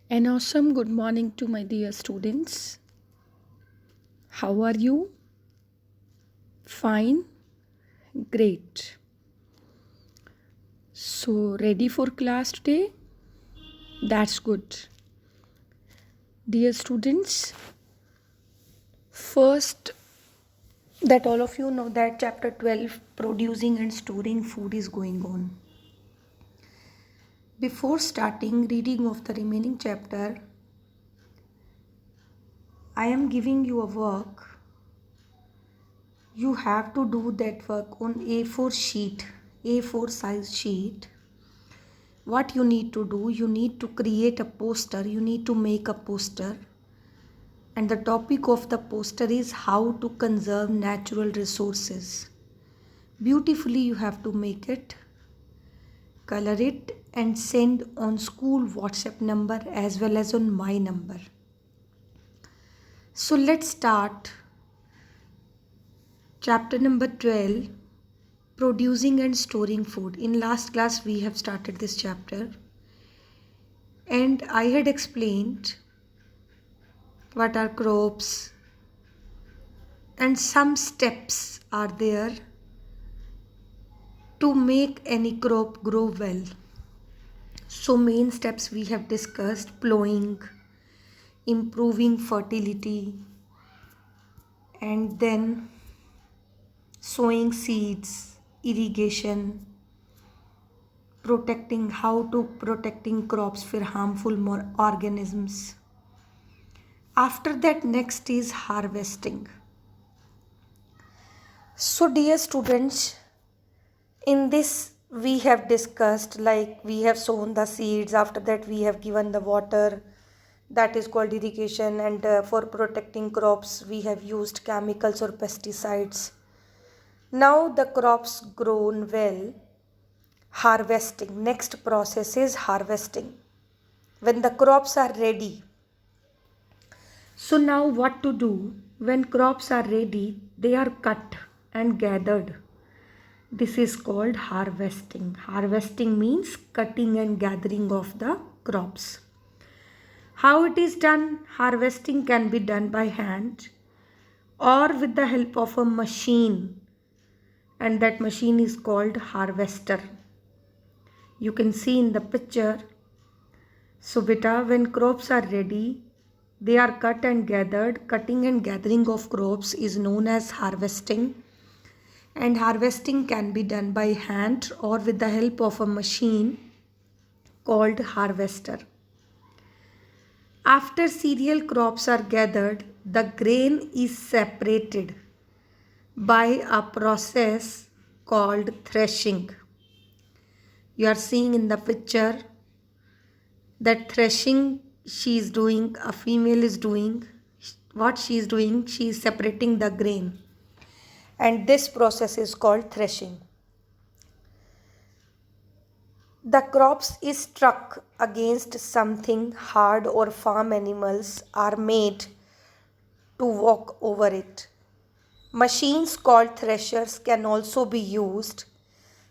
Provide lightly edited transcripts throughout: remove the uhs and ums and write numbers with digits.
An awesome good morning to my dear students. How are you? Fine? Great. So, ready for class today? That's good. Dear students, first, that all of you know that chapter 12, producing and storing food, is going on. Before starting reading of the remaining chapter, I am giving you a work. You have to do that work on A4 sheet, A4 size sheet. What you need to do, you need to create a poster, you need to make a poster, and the topic of the poster is how to conserve natural resources. Beautifully you have to make it, color it, and send on school WhatsApp number as well as on my number. So let's start chapter number 12, producing and storing food. In last class we have started this chapter, and I had explained what are crops, and some steps are there to make any crop grow well. So main steps we have discussed: plowing, improving fertility, and then sowing seeds, irrigation, protecting, how to protecting crops for harmful organisms. After that, next is harvesting. So dear students, in this we have discussed, like we have sown the seeds, after that we have given the water, that is called irrigation, and for protecting crops we have used chemicals or pesticides. Now the crops grown well, harvesting. Next process is harvesting. When the crops are ready. So now what to do? When crops are ready, they are cut and gathered. This is called harvesting. Harvesting means cutting and gathering of the crops. How it is done? Harvesting can be done by hand or with the help of a machine, and that machine is called harvester. You can see in the picture. So beta, when crops are ready, they are cut and gathered. Cutting and gathering of crops is known as harvesting. And harvesting can be done by hand or with the help of a machine called harvester. After cereal crops are gathered, the grain is separated by a process called threshing. You are seeing in the picture that threshing she is doing, a female is doing. What she is doing, she is separating the grain. And this process is called threshing. The crops is struck against something hard or farm animals are made to walk over it. Machines called threshers can also be used.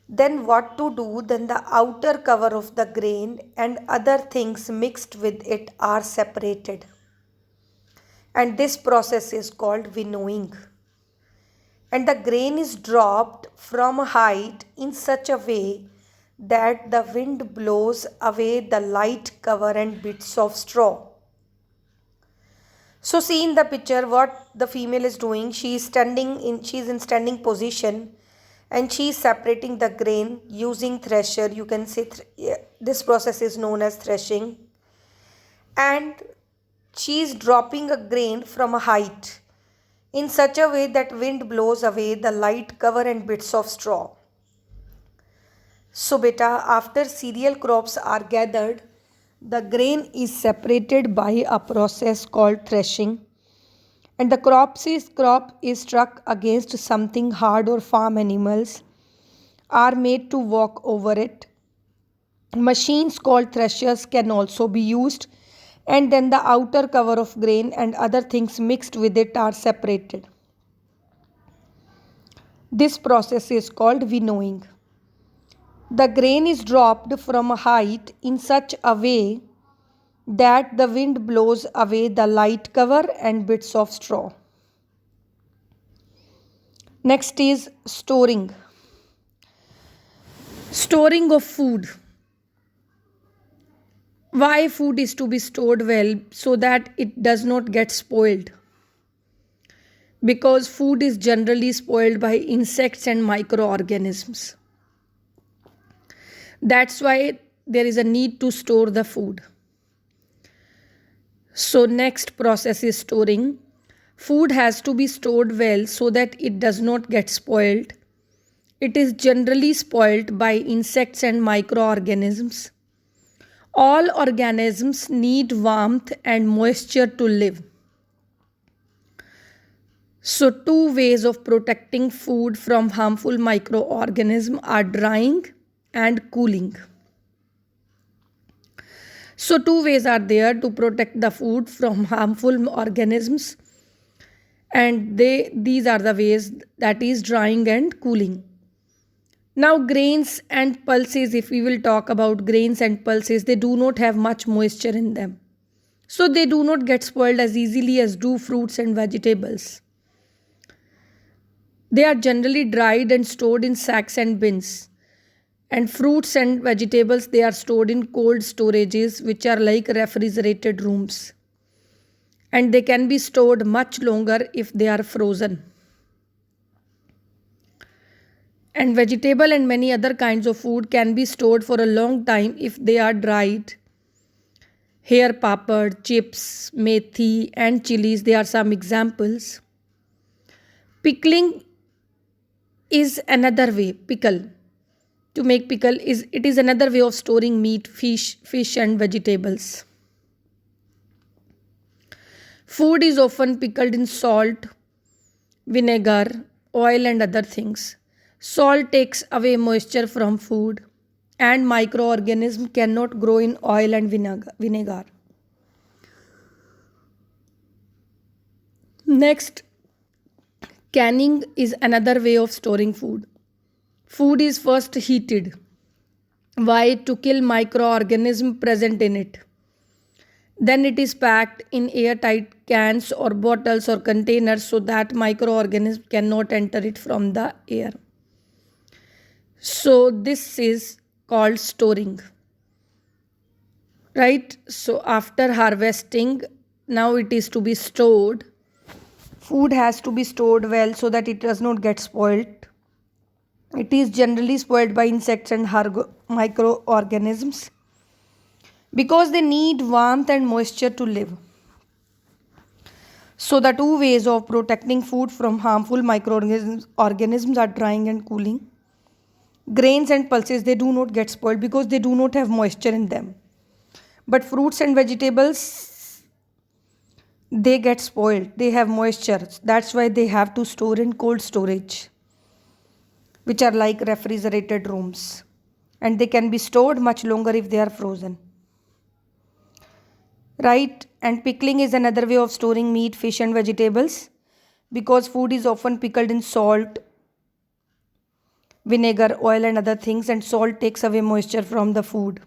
Then what to do? Then the outer cover of the grain and other things mixed with it are separated. And this process is called winnowing. And the grain is dropped from a height in such a way that the wind blows away the light cover and bits of straw. So see in the picture what the female is doing. She is in standing position, and she is separating the grain using thresher. You can say this process is known as threshing. And she is dropping a grain from a height in such a way that wind blows away the light cover and bits of straw. So beta, after cereal crops are gathered, the grain is separated by a process called threshing, and the crop is struck against something hard or farm animals are made to walk over it. Machines called threshers can also be used, and then the outer cover of grain and other things mixed with it are separated. This process is called winnowing. The grain is dropped from a height in such a way that the wind blows away the light cover and bits of straw. Next is storing. Storing of food. Why food is to be stored well? So that it does not get spoiled. Because food is generally spoiled by insects and microorganisms. That's why there is a need to store the food. So next process is storing. Food has to be stored well so that it does not get spoiled. It is generally spoiled by insects and microorganisms. All organisms need warmth and moisture to live. So two ways of protecting food from harmful microorganisms are drying and cooling. So two ways are there to protect the food from harmful organisms, and these are the ways, that is drying and cooling. Now grains and pulses, if we will talk about grains and pulses, they do not have much moisture in them. So they do not get spoiled as easily as do fruits and vegetables. They are generally dried and stored in sacks and bins. And fruits and vegetables, they are stored in cold storages, which are like refrigerated rooms. And they can be stored much longer if they are frozen. And vegetable and many other kinds of food can be stored for a long time if they are dried. Here papad, chips, methi and chilies, they are some examples. Pickling is another way. To make pickle is another way of storing meat, fish and vegetables. Food is often pickled in salt, vinegar, oil and other things. Salt takes away moisture from food, and microorganisms cannot grow in oil and vinegar. Next, canning is another way of storing food. Food is first heated. Why? To kill microorganisms present in it. Then it is packed in airtight cans or bottles or containers so that microorganisms cannot enter it from the air. So this is called storing. Right? So after harvesting, now it is to be stored. Food has to be stored well so that it does not get spoiled. It is generally spoiled by insects and microorganisms because they need warmth and moisture to live. So the two ways of protecting food from harmful microorganisms are drying and cooling. Grains and pulses, they do not get spoiled because they do not have moisture in them. But fruits and vegetables, they get spoiled. They have moisture. That's why they have to store in cold storage, which are like refrigerated rooms. And they can be stored much longer if they are frozen. Right? And pickling is another way of storing meat, fish and vegetables because food is often pickled in salt, vinegar, oil and other things, and salt takes away moisture from the food.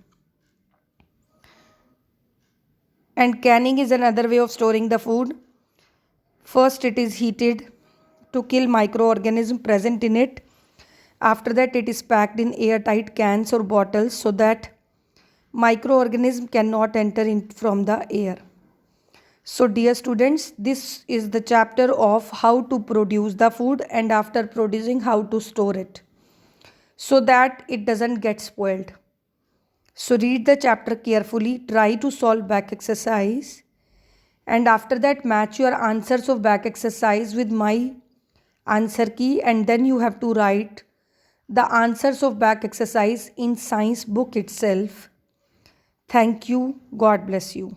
And canning is another way of storing the food. First it is heated to kill microorganisms present in it. After that it is packed in airtight cans or bottles so that microorganisms cannot enter in from the air. So dear students, this is the chapter of how to produce the food and after producing how to store it so that it doesn't get spoiled. So read the chapter carefully, try to solve back exercise, and after that match your answers of back exercise with my answer key, and then you have to write the answers of back exercise in science book itself. Thank you. God bless you.